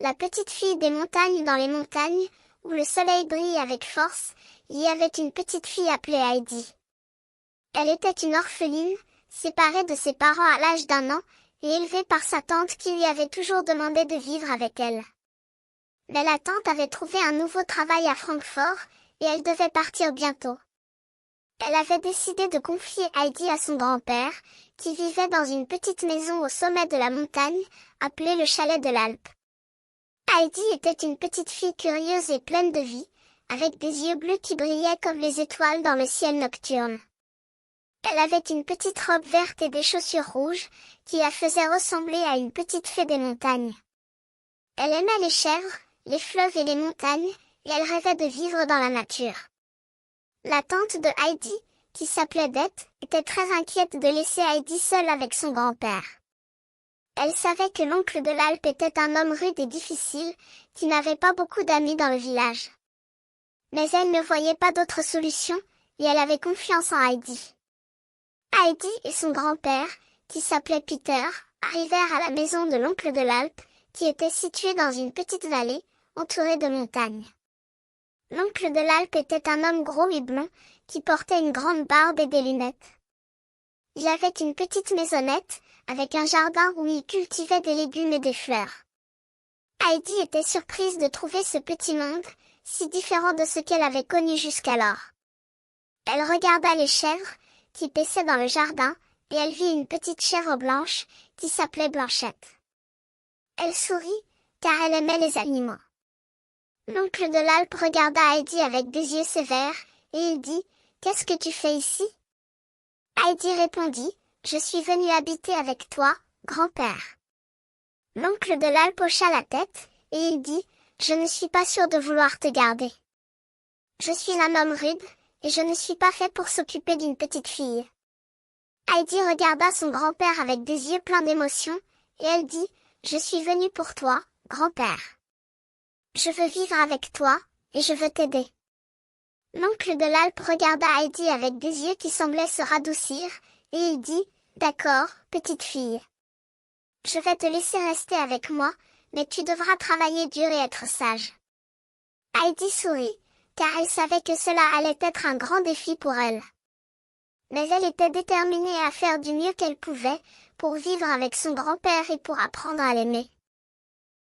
La petite fille des montagnes dans les montagnes, où le soleil brille avec force, il y avait une petite fille appelée Heidi. Elle était une orpheline, séparée de ses parents à l'âge d'1 an, et élevée par sa tante qui lui avait toujours demandé de vivre avec elle. Mais la tante avait trouvé un nouveau travail à Francfort, et elle devait partir bientôt. Elle avait décidé de confier Heidi à son grand-père, qui vivait dans une petite maison au sommet de la montagne, appelée le chalet de l'Alpe. Heidi était une petite fille curieuse et pleine de vie, avec des yeux bleus qui brillaient comme les étoiles dans le ciel nocturne. Elle avait une petite robe verte et des chaussures rouges, qui la faisaient ressembler à une petite fée des montagnes. Elle aimait les chèvres, les fleuves et les montagnes, et elle rêvait de vivre dans la nature. La tante de Heidi, qui s'appelait Dete, était très inquiète de laisser Heidi seule avec son grand-père. Elle savait que l'oncle de l'Alpe était un homme rude et difficile, qui n'avait pas beaucoup d'amis dans le village. Mais elle ne voyait pas d'autre solution, et elle avait confiance en Heidi. Heidi et son grand-père, qui s'appelait Peter, arrivèrent à la maison de l'oncle de l'Alpe, qui était située dans une petite vallée, entourée de montagnes. L'oncle de l'Alpe était un homme gros et blond, qui portait une grande barbe et des lunettes. Il avait une petite maisonnette, avec un jardin où il cultivait des légumes et des fleurs. Heidi était surprise de trouver ce petit monde, si différent de ce qu'elle avait connu jusqu'alors. Elle regarda les chèvres, qui paissaient dans le jardin, et elle vit une petite chèvre blanche, qui s'appelait Blanchette. Elle sourit, car elle aimait les animaux. L'oncle de l'Alpe regarda Heidi avec des yeux sévères, et il dit, « Qu'est-ce que tu fais ici ?» Heidi répondit, « Je suis venue habiter avec toi, grand-père. » L'oncle de l'Alpe hocha la tête, et il dit, « Je ne suis pas sûr de vouloir te garder. Je suis un homme rude, et je ne suis pas fait pour s'occuper d'une petite fille. » Heidi regarda son grand-père avec des yeux pleins d'émotion, et elle dit, « Je suis venue pour toi, grand-père. Je veux vivre avec toi, et je veux t'aider. » L'oncle de l'Alpe regarda Heidi avec des yeux qui semblaient se radoucir, et il dit, « D'accord, petite fille. Je vais te laisser rester avec moi, mais tu devras travailler dur et être sage. » Heidi sourit, car elle savait que cela allait être un grand défi pour elle. Mais elle était déterminée à faire du mieux qu'elle pouvait, pour vivre avec son grand-père et pour apprendre à l'aimer.